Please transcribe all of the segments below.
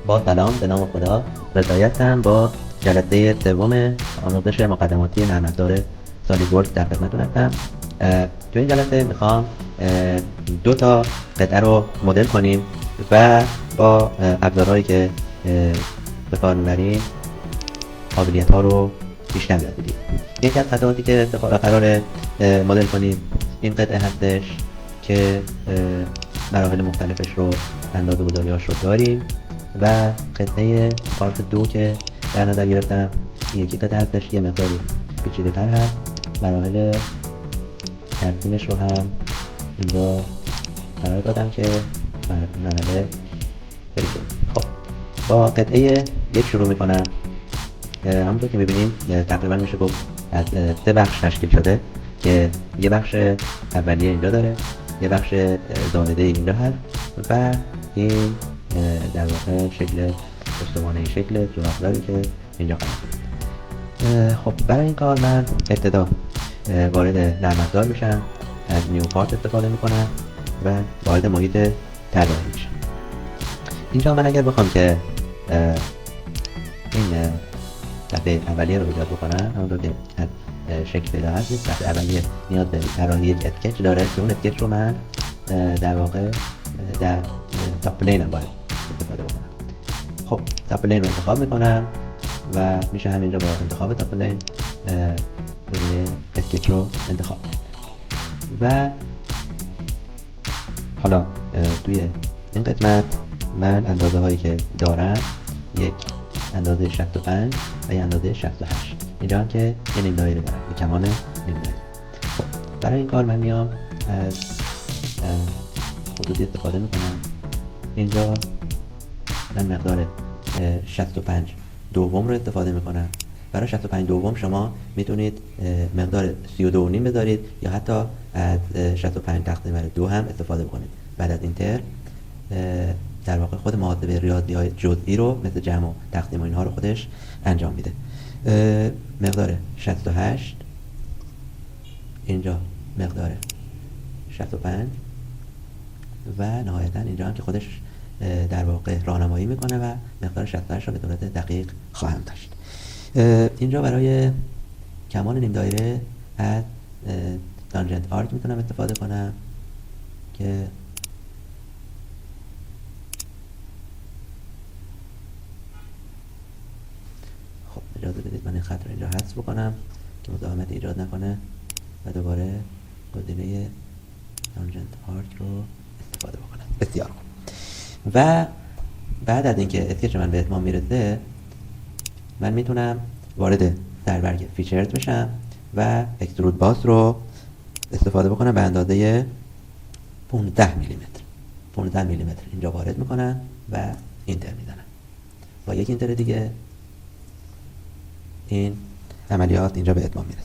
با سلام به نام خدا. رضایتم با جلسه سوم آموزش مقدماتی نرم افزار سالیدورکس در خدمتتون هستم. تو این جلسه میخوام دو تا قطعه رو مدل کنیم و با ابزارهایی که به کار میبریم قابلیت ها رو بیشتر یاد بگیریم. یکی از خطواتی که قرار مدل کنیم این قطعه هستش که مراحل مختلفش رو اندازه گذاری‌هاش رو داریم و قطعه پارت دو که در نظر گرفتم یکی قطعه هستش یه مقداری پیچیده‌تر هست. مراحل ترسیمش رو هم اینجا قرار دادم که مرحله بریم. خب با قطعه یک شروع میکنم. همونطور که میبینیم تقریبا میشه گفت از سه بخش تشکیل شده که یه بخش اولیه اینجا داره، یه بخش زائده اینجا هست و این در واقع شکل استوانه شکل سوراخ‌داری که اینجا قرار داره. خب برای این کار من ابتدا وارد نرم افزار میشم، از نیو پارت استفاده میکنم و وارد محیط طراحی میشم. اینجا من اگر بخوام که این دفعه اولیه رو ایجاد بکنم، همونطور که از شکل پیدا هست دفعه اولیه نیاز به طراحی یک اسکچ داره که اون اسکچ رو من در واقع در تاپ پلینم باید استفاده بکنم. خب تاپ پلین رو انتخاب میکنم و میشه همینجا با انتخاب تاپ پلین اسکچ رو انتخاب و حالا توی این قسمت من اندازه هایی که دارم یک اندازه 65 و یه اندازه 68. اینجا هم که یه نیم دایره دارم، یه کمان نیم دایره. خب برای این کار من میام از خطوطی استفاده میکنم. اینجا من مقدار 65 دوم رو استفاده میکنم. برای 65 دوم شما میتونید مقدار 32 نیم بذارید یا حتی از 65 تقسیم بر 2 هم استفاده بکنید. بعد از این ترم در واقع خود محاسبه ریاضی های جزئی رو مثل جمع و تقسیم و اینها رو خودش انجام میده. مقدار 68 اینجا مقدار 65 و نهایتا اینجا هم که خودش در واقع راهنمایی میکنه و مقدار 68 رو به صورت دقیق خواهم داشت. اینجا برای کمان نیم دایره از تانجنت آرک میتونم استفاده کنم که خب اجازه بدید من این خط رو اینجا حذف بکنم که مزاحمت ایجاد نکنه و دوباره گزینه تانجنت آرک رو استفاده بکنم. بسیار خوب. و بعد از اینکه اسکچ من به اتمام میرسه من میتونم وارد سربرگ فیچرز بشم و اکسترود باس رو استفاده بکنم به اندازه 15 میلیمتر. 15 میلیمتر اینجا وارد میکنم و اینتر میزنم. با یک اینتر دیگه این عملیات اینجا به اتمام میرسه.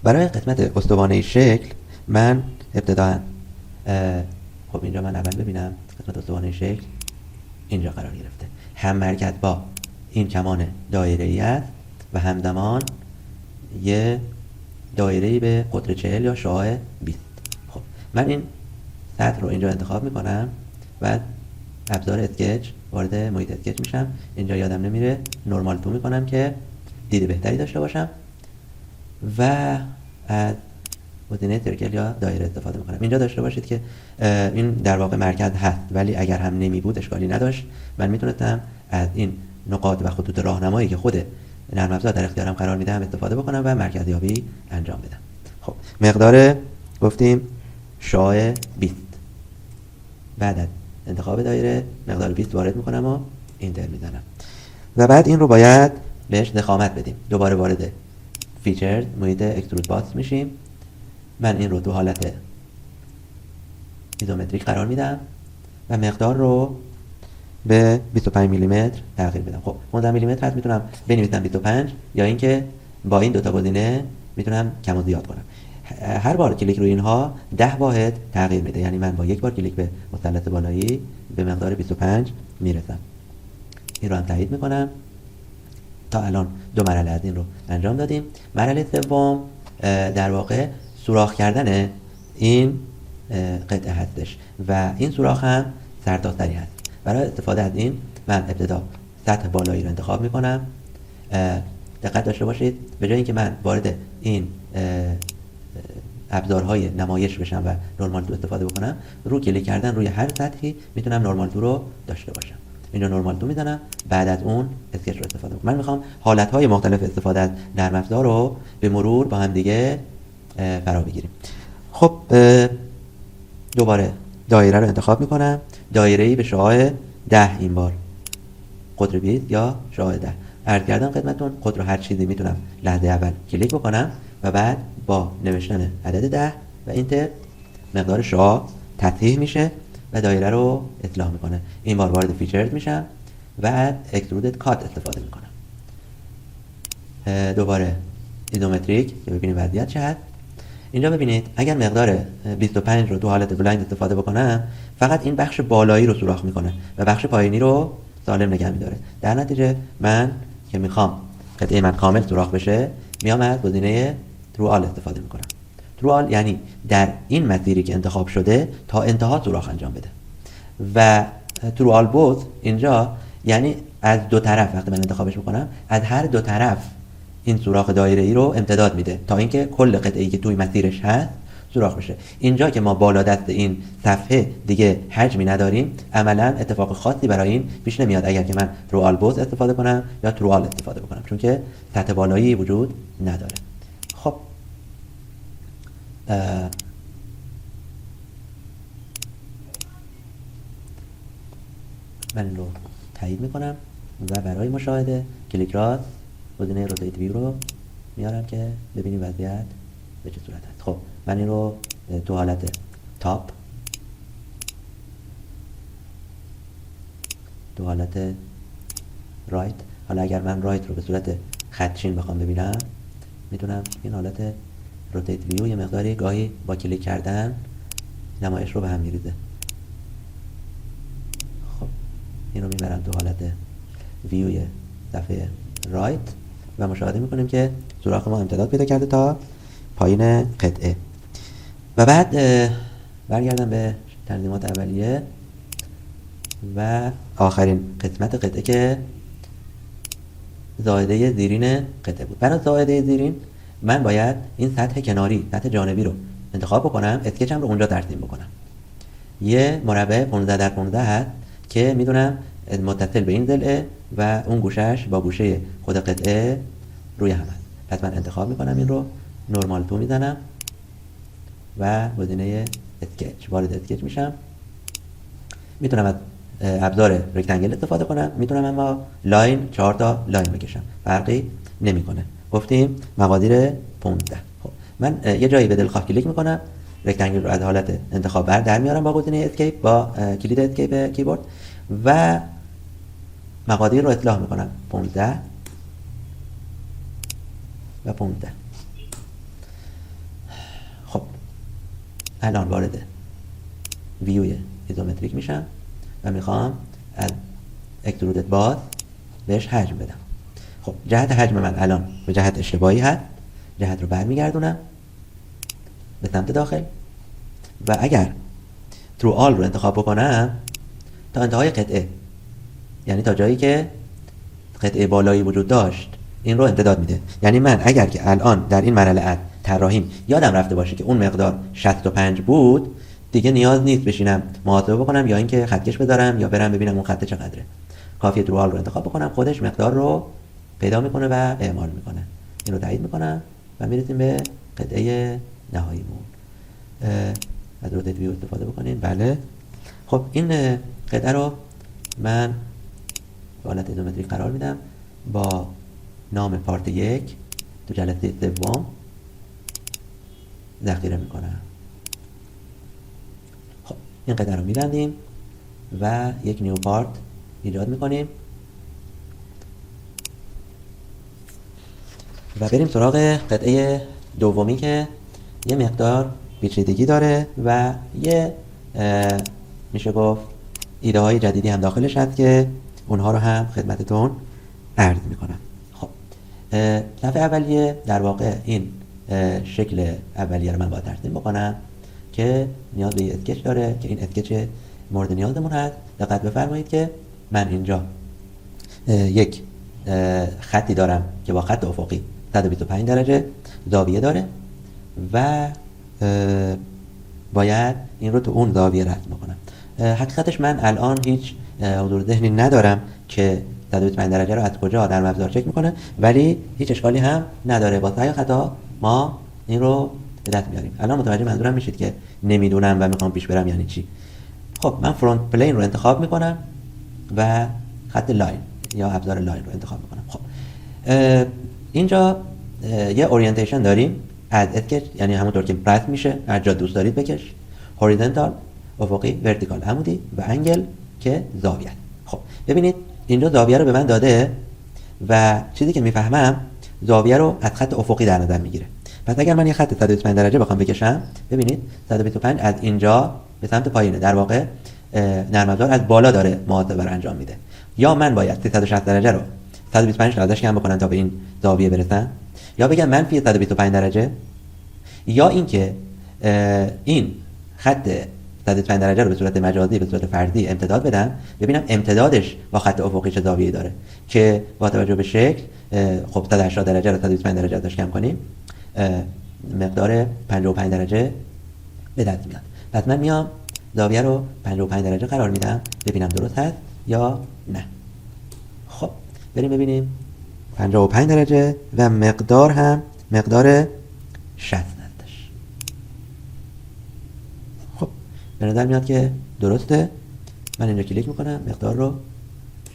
برای قسمت استوانه شکل من ابتدا خب اینجا من اول ببینم قسمت استوانه شکل اینجا قرار گرفته. هم مرکز با این کمان دایره‌ای است و همزمان یه دایره‌ای به قطر 40 یا شعاع 20. خب من این سطح رو اینجا انتخاب میکنم و ابزار اسکچ وارد محیط اسکچ میشم. اینجا یادم نمیره نورمال تو میکنم که دید بهتری داشته باشم و از گزینه سرکل یا دایره استفاده میکنم. اینجا داشته باشید که این در واقع مرکز هست ولی اگر هم نمی بود اشکالی نداشت. من میتونستم از این نقاط و خطوط راهنمایی که خود نرم افزار در اختیارم قرار میدم استفاده بکنم و مرکزیابی انجام بدم. خب مقدار گفتیم شعاع 20. بعد از انتخاب دایره مقدار 20 وارد میکنم و اینتر میزنم و بعد این رو باید بهش ضخامت بدیم. دوباره وارد فیچرز محیط اکسترود باس میشیم. من این رو تو حالت ایزومتریک قرار میدم و مقدار رو به 25 میلیمتر تغییر بدم. خب 15 میلیمتر هست، میتونم بنویسم 25 یا اینکه با این دوتا گزینه میتونم کم و زیاد کنم. هر بار کلیک روی اینها 10 واحد تغییر میده. یعنی من با یک بار کلیک به مثلث بالایی به مقدار 25 میرسم. این رو هم تایید میکنم. تا الان دو مرحله از این رو انجام دادیم. مرحله سوم در واقع سوراخ کردن این قطعه هستش و این سوراخ هم سرتاسری هست. برای استفاده از این من ابتدا سطح بالایی رو انتخاب میکنم. دقت داشته باشید به جای اینکه من وارد این ابزارهای نمایش بشم و نورمال تو استفاده بکنم، رو کلیک کردن روی هر سطحی میتونم نورمال تو رو داشته باشم. اینجا نورمال تو میزنم، بعد از اون اسکچ رو استفاده کنم. من میخوام حالتهای مختلف استفاده از نرم افزار رو به مرور با هم دیگه فرا بگیریم. خب دوباره دایره رو انتخاب میکنم، دایره‌ای به شعاع 10 این بار، قطر 20 یا شعاع 10. عرض کردم خدمتتون قطر رو هر چیزی میتونم لحظه اول کلیک بکنم و بعد با نوشتن عدد 10 و اینتر مقدار شعاع تصحیح میشه و دایره رو اصلاح میکنه. این بار وارد فیچرز میشم و اکسترودد کات استفاده میکنم. دوباره ایزومتریک که ببینیم وضعیت چه هست. اینجا ببینید اگر مقدار 25 رو تو حالت بلایند استفاده بکنم، فقط این بخش بالایی رو سوراخ میکنه و بخش پایینی رو سالم نگه میداره. در نتیجه من که میخوام قطعه من کامل سوراخ بشه، میام از گزینه ترو آل استفاده میکنم. ترو آل یعنی در این مسیری که انتخاب شده تا انتها سوراخ انجام بده. و ترو آل بوث اینجا یعنی از دو طرف، وقتی من انتخابش میکنم از هر دو طرف این سوراخ دایره‌ای رو امتداد میده تا اینکه کل قطعه‌ای که توی مسیرش هست سوراخ بشه. اینجا که ما بالا دست این صفحه دیگه حجمی نداریم، عملا اتفاق خاصی برای این پیش نمیاد اگر که من ترو آل بوث استفاده کنم یا ترو آل استفاده بکنم، چون که سطح بالایی وجود نداره. خب من این رو تایید میکنم و برای مشاهده کلیک راست گزینه روتیت ویو رو میارم که ببینیم وضعیت به چه صورت هست. خب من این رو تو حالت تاپ، تو حالت رایت، حالا اگر من رایت رو به صورت خطچین بخوام ببینم، میتونم این حالت روتیت ویو یه مقداری گاهی با کلیک کردن نمایش رو به هم میریزه. خب این رو میبرم تو حالت ویوی صفحه رایت و مشاهده میکنیم که سوراخ ما امتداد پیدا کرده تا پایین قطعه. و بعد برگردم به تنظیمات اولیه و آخرین قسمت قطعه که زائده زیرین قطعه بود. برای زائده زیرین من باید این سطح کناری، سطح جانبی رو انتخاب بکنم، اسکچم رو اونجا ترسیم بکنم. یه مربع 15 در 15 هست که میدونم متصل به این ضلع و اون گوشش با گوشه خود قطعه روی هم هست. پس من انتخاب میکنم این رو، نورمال تو میزنم و گزینه اسکچ، وارد اسکچ میشم. میتونم از ابزار رکتانگل استفاده کنم، میتونم اما لاین 4 تا لاین بکشم، فرقی نمیکنه. گفتیم مقادیر 15. خب من یه جایی به دلخواه کلیک میکنم، رکتانگل رو از حالت انتخاب در میارم با گزینه اسکیپ، با کلید اسکیپ کیبورد و مقادیر رو اصلاح میکنم، 15 و 15. خب الان وارد ویوی ایزومتریک میشم و میخوام از اکسترودد باز بهش حجم بدم. خب جهت حجم من الان به جهت اشتباهی هست، جهت رو برمیگردونم به سمت داخل و اگر ترو آل رو انتخاب بکنم تا انتهای قطعه، یعنی تا جایی که قطعه بالایی وجود داشت، این رو امتداد میده. یعنی من اگر که الان در این مرحله از طراحیم یادم رفته باشه که اون مقدار 65 بود، دیگه نیاز نیست بشینم محاسبه بکنم یا اینکه خطکش بذارم یا برم ببینم اون خط چقدره. کافیه ترو آل رو انتخاب بکنم، خودش مقدار رو پیدا میکنه و اعمال میکنه. این رو تایید میکنم و میرسیم به قطعه نهاییمون. از روتیت ویو استفاده بکنیم. بله. خب این قطعه رو من به حالت ایزومتریک قرار میدم، با نام پارت 1 تو جلسه سوم ذخیره میکنم. خب این قطعه رو میبندیم و یک نیو پارت ایجاد میکنیم و بریم سراغ قطعه دومی که یه مقدار پیچیدگی داره و یه میشه گفت ایده های جدیدی هم داخلش هست که اونها رو هم خدمتتون عرض میکنم. خب صفحه اولیه در واقع این شکل اولیه رو من باید ترسیم بکنم که نیاز به یه اسکچ داره که این اسکچ مورد نیازمون هست. دقت بفرمایید که من اینجا یک خطی دارم که با خط افقی 125 درجه زاویه داره و باید این رو تو اون زاویه رسم بکنم. حقیقتش من الان هیچ حضور ذهنی ندارم که 125 درجه رو از کجا در ابزار چک میکنه، ولی هیچ اشکالی هم نداره. با سعی و خطا ما این رو به دست میاریم. الان متوجه منظورم میشید که نمیدونم و میخوام پیش برم یعنی چی. خب من فرونت پلین رو انتخاب میکنم و خط لاین یا ابزار لاین رو انتخاب میکنم. خب اینجا یه اورینتیشن داریم از اسکچ، یعنی همونطور که رسم میشه هر جا دوست دارید بکش، هوریزونتال افقی، ورتیکال عمودی و انگل که زاویه. خب ببینید اینجا زاویه رو به من داده و چیزی که میفهمم زاویه رو از خط افقی در نظر میگیره. پس اگر من یه خط 125 درجه بخوام بکشم، ببینید 125 از اینجا به سمت پایینه، در واقع نرم افزار از بالا داره محاسبه رو انجام میده. یا من باید 360 درجه رو 125 تا ازش کم بکنم تا به این زاویه برسم، یا بگم منفی 125 درجه، یا اینکه این خط 125 درجه رو به صورت مجازی به صورت فردی امتداد بدم، ببینم امتدادش با خط افقی چه زاویه‌ای داره که با توجه به شکل خب 180 درجه رو 125 درجه ازش کم کنیم مقدار 55 درجه به دست میاد. پس من میام زاویه رو 55 درجه قرار میدم ببینم درست هست یا نه. خب بریم ببینیم 55 درجه و مقدار هم مقدار 60 هستش. خب به نظر میاد که درسته. من اینجا کلیک میکنم، مقدار رو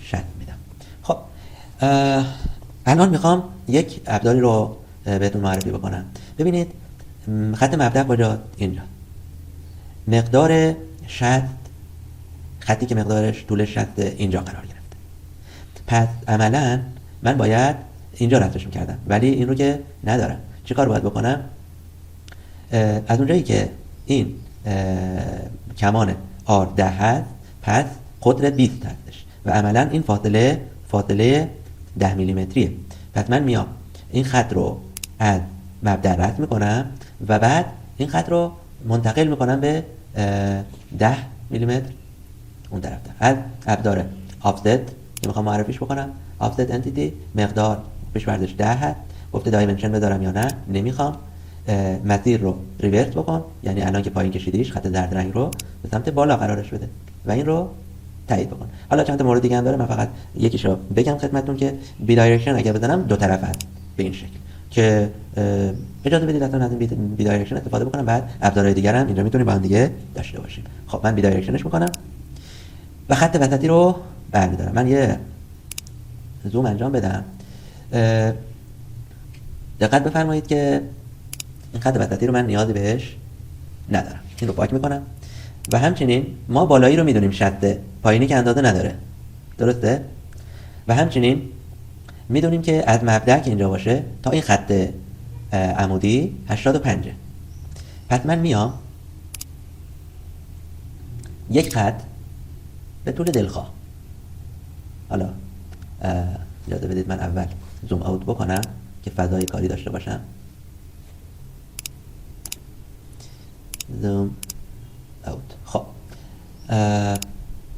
60 میدم. خب الان میخوام یک ابزاری رو بهتون معرفی بکنم. ببینید خط مبدأ کجا؟ اینجا. مقدار 60 خطی که مقدارش طول 60 اینجا قرار گرفته. پس عملا من باید اینجا رفتش میکردم، ولی این رو که ندارم. چی کار باید بکنم؟ از اونجایی که این کمان R10 هست، پس قطر 20 هستش و عملا این فاصله 10 میلیمتریه. پس من میام این خط رو از مبدأ رسم میکنم و بعد این خط رو منتقل میکنم به 10 میلیمتر اون طرف. از ابزار آفست که میخوام معرفیش بکنم، آفست انتیتی، مقدار پیش بردش 10 هست، گفته دایمنشن بذارم یا نه، نمیخوام. مسیر رو ریورس بکن، یعنی الان که پایین کشیدیش خط زرد رنگ رو به سمت بالا قرارش بده و این رو تایید بکن. حالا چند تا مورد دیگه هم داره، من فقط یکیشو بگم خدمتتون که بی دایرکشن اگه بزنم دو طرف هست به این شکل که اجازه بدید اصلا از این بی دایرکشن استفاده بکنم، بعد ابزارهای دیگر هم اینجا میتونیم با هم دیگه داشته باشیم. خب من بی دایرکشنش میکنم و خط وسطی رو برمی‌دارم. من یه زوم انجام بدم. دقت بفرمایید که این خط وسطی رو من نیازی بهش ندارم. این رو پاک میکنم و همچنین ما بالایی رو میدونیم 60، پایینی که اندازه نداره، درسته؟ و همچنین میدونیم که از مبدأ که اینجا باشه تا این خط عمودی 85. پس من میام یک خط به طول دلخواه، حالا اجازه بدید من اول زوم اوت بکنم که فضای کاری داشته باشم. زوم اوت. خب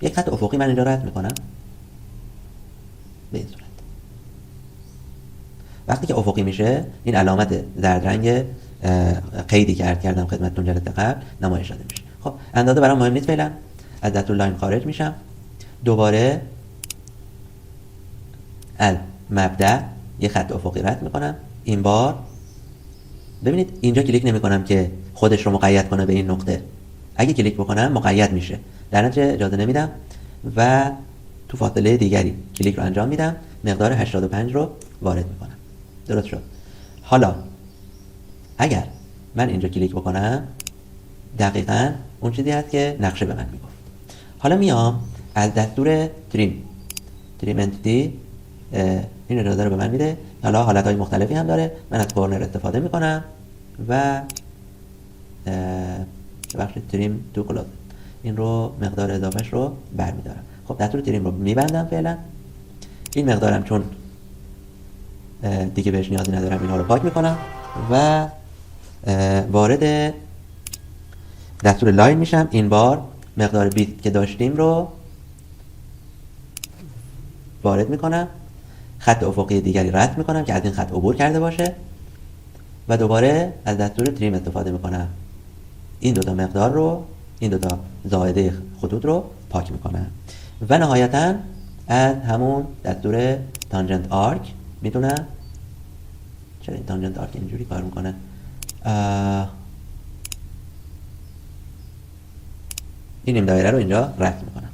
یک خط افقی من اینجا رسم میکنم به این صورت. وقتی که افقی میشه این علامت زرد رنگ قیدی که عرض کردم خدمتتون جلسه قبل نمایش داده میشه. خب اندازه برام مهم نیست فعلا، از دستور لاین خارج میشم، دوباره از مبدأ یه خط افقی رسم میکنم. این بار ببینید اینجا کلیک نمی کنم که خودش رو مقید کنه به این نقطه، اگه کلیک بکنم مقید میشه، در نتیجه اجازه نمیدم و تو فاصله دیگری کلیک رو انجام میدم، مقدار 85 رو وارد میکنم. درست شد. حالا اگر من اینجا کلیک بکنم دقیقاً اون چیزی هست که نقشه به من میگفت. حالا میام از دستور تریم انتیتی این اجازه رو به من میده. حالا حالتهای مختلفی هم داره، من از کورنر استفاده میکنم و بخش تریم تو کلوز این رو مقدار اضافهش رو برمیدارم. خب دستور تریم رو میبندم فعلا. این مقدارم چون دیگه بهش نیازی ندارم اینها رو پاک میکنم و وارد دستور لاین میشم. این بار مقدار 20 که داشتیم رو وارد میکنم، خط افقی دیگری رد میکنم که از این خط عبور کرده باشه و دوباره از دستور تریم استفاده میکنم. این دوتا مقدار رو، این دوتا زائده خطوط رو پاک میکنم و نهایتا از همون دستور تانجنت آرک میتونم، چرا این تانجنت آرک اینجوری کار میکنه، این نیم دایره رو اینجا رد میکنم.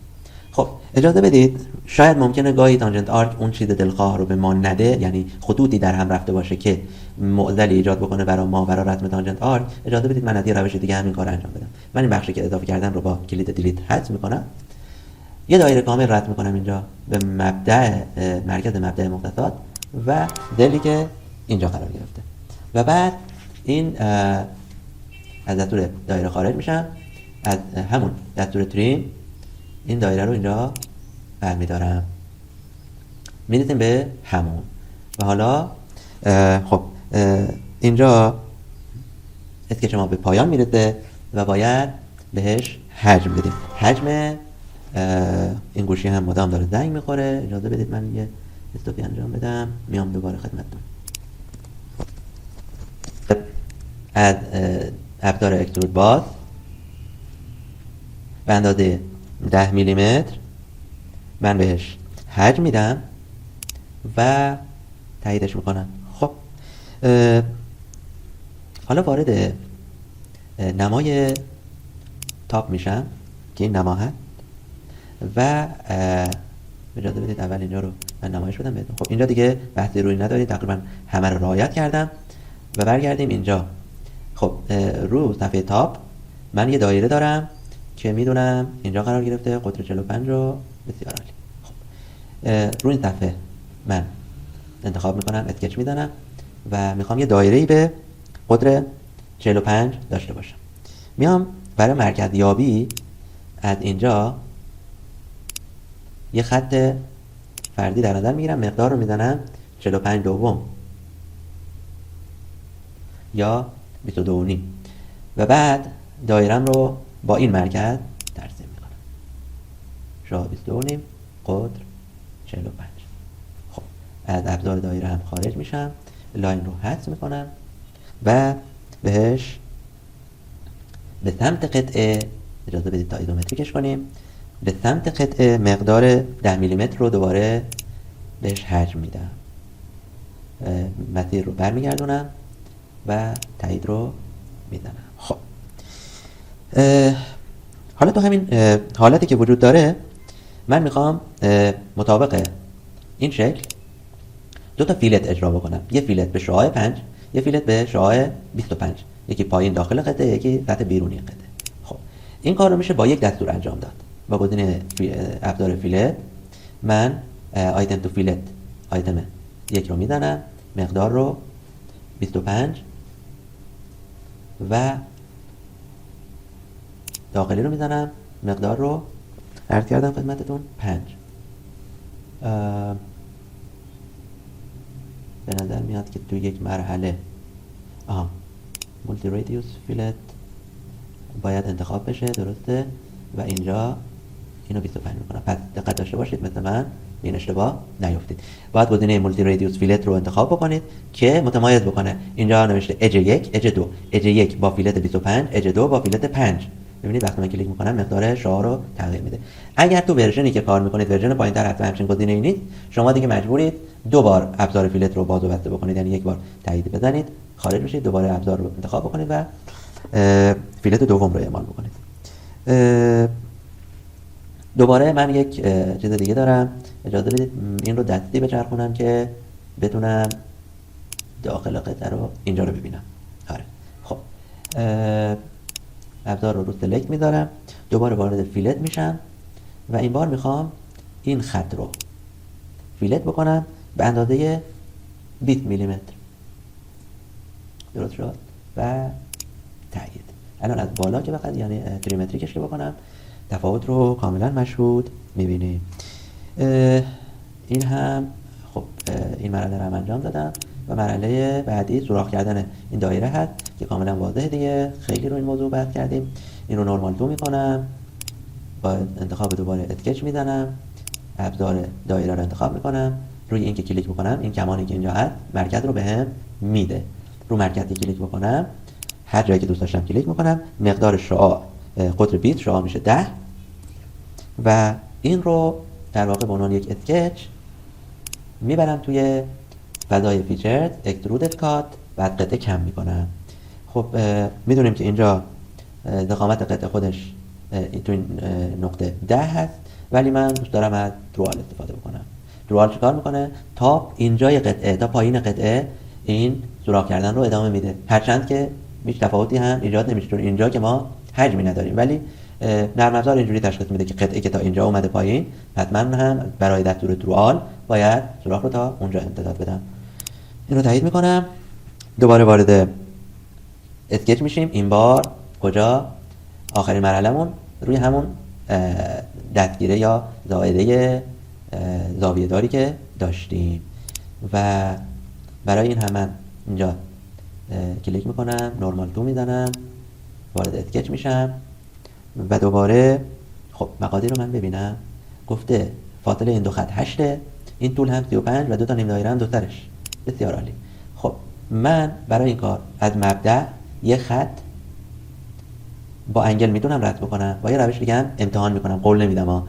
خب اجازه بدید، شاید ممکنه گاهی تانجنت آرک اون چیز دلخواه رو به ما نده، یعنی خطوطی در هم رفته باشه که معضلی ایجاد بکنه برای ما برای رسم تانجنت آرک. اجازه بدید من از یه روش دیگه همین کار انجام بدم. من این بخشی که اضافه کردم رو با کلید دیلیت حذف میکنم، یه دایره کامل رد میکنم اینجا به مرکز مبدأ مختصات و دلی که اینجا قرار گرفته و بعد این از دستور دایره خارج میشم، از همون دستور تریم این دایره رو اینجا برمیدارم، میرسیم به همون و حالا خب اینجا اسکچ ما به پایان میرسه و باید بهش حجم بدیم. حجم این گوشی هم مدام داره زنگ میخوره، اجازه بدید من یه استوپی انجام بدم، میام دوباره خدمتتون. از ابزار اکسترود باز به اندازه 10 میلیمتر من بهش حجم میدم و تاییدش میکنم. خب حالا وارد نمای تاپ میشم که این نما هست و اجازه بدید اول اینجا رو من نمایش بدم بهتون. خب اینجا دیگه بحثی روی ندارید، تقریبا همه رو رعایت کردم و برگردیم اینجا. خب رو صفحه تاپ من یه دایره دارم که میدونم اینجا قرار گرفته، قطر 45 رو، بسیار عالی. خب رو این صفحه من انتخاب میکنم، اسکچ میزنم و میخوام یه دایره‌ای به قطر 45 داشته باشم. میام برای مرکزیابی از اینجا یه خط فردی در نظر میگیرم، مقدار رو میزنم 45 دوم یا 22 و نیم و بعد دایرم رو با این مرکز ترسیم میکنم، شا 22 و نیم قطر 45. خب از ابزار دایره هم خارج میشم، لاین رو حذف میکنم و بهش به سمت قطعه، اجازه بدید تا ایزومتریکش کنیم، به سمت قطعه مقدار 10 میلیمتر رو دوباره بهش حجم میدم، مسیر رو برمیگردونم و تایید رو میزنم. خب حالا تو همین حالتی که وجود داره من میخوام مطابق این شکل دو تا فیلت اجرا بکنم، یه فیلت به شعاع 5، یه فیلت به شعاع 25، یکی پایین داخل قطعه، یکی سطح بیرونی قطعه. خب این کار رو میشه با یک دستور انجام داد. با گزینه ابزار فیلت من آیتم تو فیلت آیتم یک رو میزنم، مقدار رو 25 و داخلی رو میزنم، مقدار رو عرض کردم خدمتتون 5. به نظر میاد که تو یک مرحله مولتی رادیوس فیلت باید انتخاب بشه، درسته، و اینجا اینو 25 میکنم. پس دقت داشته باشید مثل من این اشتباه نیفتید. باید گزینه مولتی رادیوس فیلت رو انتخاب بکنید که متمایز بکنه. اینجا نوشته اج 1 اج 2، اج 1 با فیلت 25، اج 2 با فیلت 5. ببینید وقتی من کلیک میکنم مقدار شعاع رو تغییر میده. اگر تو ورژنی که کار میکنید ورژن پایینتر هست و همچین گزینه‌ای نیست، شما دیگه مجبورید دو بار ابزار فیلت رو باز و بسته بکنید، یعنی یک بار تایید بزنید خارج بشید، دوباره ابزار رو انتخاب بکنید و فیلت دوم رو اعمال بکنید. دوباره من یک چیز دیگه دارم، اجازه بدید این رو دستی بچرخونم که بتونم داخل قطعه رو اینجا رو ببینم. آره خب ابزار رو سلکت میذارم، دوباره وارد فیلت میشم و این بار میخوام این خط رو فیلت بکنم به اندازه 20 میلیمتر. درست شد و تایید. الان از بالا که فقط یعنی تریمتریکش که بکنم تفاوت رو کاملا مشهود میبینیم. این هم خب این مرحله رو هم انجام دادم و مرحله بعدی سوراخ کردن این دایره هست که کاملا واضحه دیگه، خیلی رو این موضوع بحث کردیم. این رو نورمال 2 میکنم، با انتخاب دوباره اسکچ میزنم ابزار دایره رو انتخاب میکنم، روی این که کلیک بکنم این کمانی که اینجا هست مرکز رو بهم میده. رو مرکز که کلیک بکنم هر جایی که دوست داشتم کلیک میکنم، مقدار شعاع قطر بیت شعاع میشه 10 و این رو در واقع به عنوان یک اسکچ میبرم توی فضای فیچرد اکسترودد کات، بعد قطعه کم میکنم. خب میدونیم که اینجا ضخامت قطعه خودش تو این نقطه 10 هست، ولی من دوست دارم از درال استفاده بکنم. درال چیکار میکنه؟ تا اینجای قطعه تا پایین قطعه این سوراخ کردن رو ادامه میده، هرچند که هیچ تفاوتی هم ایجاد نمیشه چون اینجا که ما حجمی نداریم، ولی نرم افزار اینجوری تشخیص میده که قطعه که تا اینجا اومده پایین، حتما هم برای دستور درال باید سوراخ رو تا اونجا امتداد بدم. این رو تایید میکنم، دوباره وارد اسکچ میشیم. این بار کجا؟ آخرین مرحله‌مون روی همون دستگیره یا زائده زاویه داری که داشتیم و برای این هم من اینجا کلیک میکنم، نورمال تو میزنم، وارد اسکچ میشم و دوباره خب مقادیر رو من ببینم. گفته فاصله این دو خط 8، این طول هم 35 و دو تا نیم دایره هم دو سرش. بسیار عالی. خب من برای این کار از مبدأ یه خط با انگل میتونم رد بکنم، با یه روش دیگه هم امتحان میکنم، قول نمیدم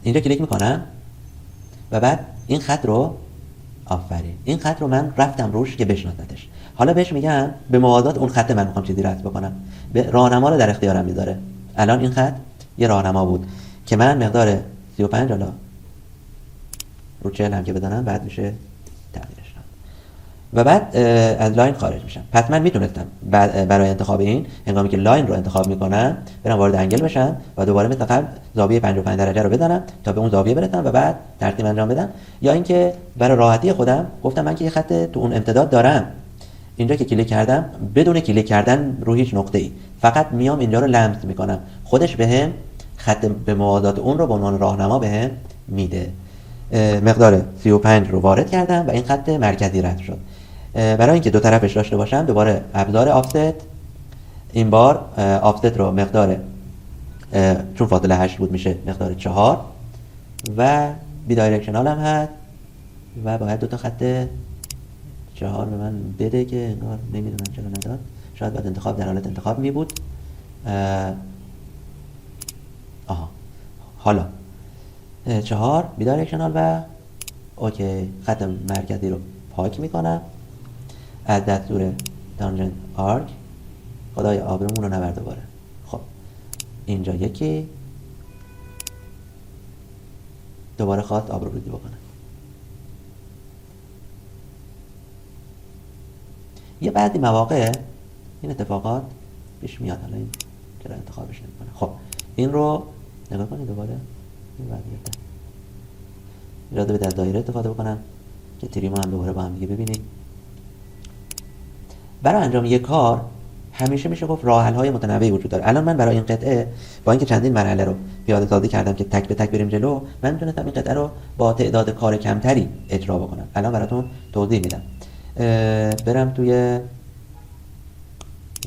اینجا کلیک میکنم و بعد این خط رو آفرین، این خط رو من رفتم روش که بشناستش. حالا بهش میگم به موازات اون خط من میخوام چیزی رد بکنم، به راهنما رو در اختیارم میذاره. الان این خط یه راهنما بود که من مقدار 35 حالا رو 40 هم که بزنم بعد میشه تغییرش و بعد از لاین خارج میشم. پس من میتونستم برای انتخاب این هنگامی که لاین رو انتخاب میکنم برم وارد انگل بشم و دوباره مثل قبل زاویه 55 درجه رو بزنم تا به اون زاویه برسم و بعد ترتیب انجام بدم، یا اینکه برای راحتی خودم گفتم من که یه خط تو اون امتداد دارم، اینجا که کلیک کردم بدون کلیک کردن رو هیچ نقطه‌ای فقط میام اینجا رو لمس میکنم، خودش بهم خط به موازات اون رو به عنوان راهنما بهم میده. مقدار 35 رو وارد کردم و این خط مرکزی رد شد. برای اینکه دو طرفش داشته باشم دوباره ابزار آفست، این بار آفست رو مقدار چون فاصله 8 بود میشه مقدار 4 و بی دایرکشنال هم هست و باید دو تا خط 4 به من بده که انگار نمیدونم چرا نداد، شاید باید انتخاب در حالت انتخاب می بود. حالا 4 بی دایرکشنال و اوکی، خط مرکزی رو پاک میکنم از دستور تانجنت آرک، خدای آبرومون رو نبر دوباره. خب اینجا یکی دوباره خواست آبرو ریزی بکنه. یه بعضی مواقع این اتفاقات پیش میاد، حالا این چرا انتخابش نمیکنه. خب این رو نگاه کنید دوباره، این وضعیته اجازه بده از دایره استفاده بکنم که تریمو هم دوباره با هم دیگه ببینیم. برای انجام یک کار همیشه میشه گفت راه حل های متنوعی وجود داره. الان من برای این قطعه با اینکه چندین مرحله رو پیاده سازی کردم که تک به تک بریم جلو، من میتونستم این قطعه رو با تعداد کار کمتری اجرا بکنم. الان براتون توضیح میدم. برم توی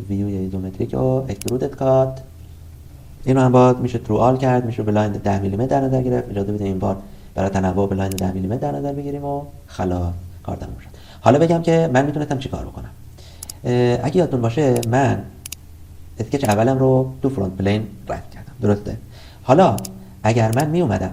ویو ایزومتریک و اکسترودد کات، اینو هم باز میشه ترو آل کرد، میشه بلایند 10 میلیمتر در نظر گرفت. اجازه بده این بار برای تنوع بلایند 10 میلیمتر در نظر بگیریم و خلاص کار تموم شد. حالا بگم که من میتونستم چی کار بکنم. اگه یادتون باشه من اسکچ اولم رو تو فرونت پلین رد کردم، درسته؟ حالا اگر من می اومدم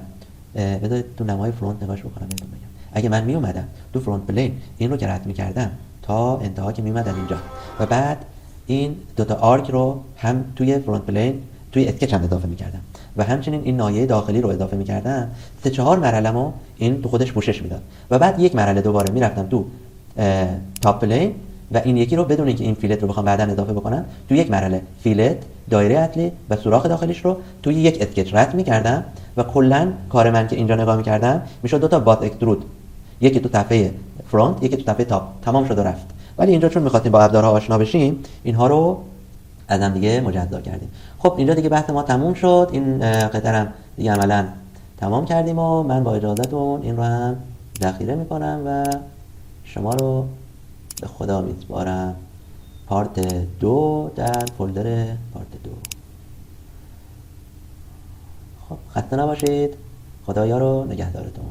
بذارید تو نمای فرونت نگاش بکنم بهتون بگم، اگه من می اومدم تو فرونت پلین این رو که رد می‌کردم تا انتها که می اومدم اینجا و بعد این دوتا آرک رو هم توی فرونت پلین توی اسکچ هم اضافه می‌کردم و همچنین این ناحیه داخلی رو اضافه می‌کردم، 3-4 مرحله‌مو این تو خودش پوشش میداد و بعد یک مرحله دوباره میرفتم تو تاپ پلین و این یکی رو بدون اینکه این فیلت رو بخوام بعداً اضافه بکنم تو یک مرحله فیلت، دایره اصلی و سوراخ داخلیش رو توی یک اسکچ رد می‌کردم و کلاً کار من که اینجا نگاه می‌کردم میشد دو تا باز اکسترود، یکی تو صفحه فرونت یکی تو صفحه تاپ، تمام شد و رفت. ولی اینجا چون می‌خواستیم با ابزارها آشنا بشیم اینها رو از هم دیگه مجزا کردیم. خب اینجا دیگه بحث ما تموم شد، این قطعه هم دیگه عملاً تمام کردیم و من با اجازهتون این رو هم ذخیره می‌کنم و شما رو به خدا میسپارم. پارت 2 در فولدر پارت 2. خب خسته نباشید. خدایا رو نگهدارتون.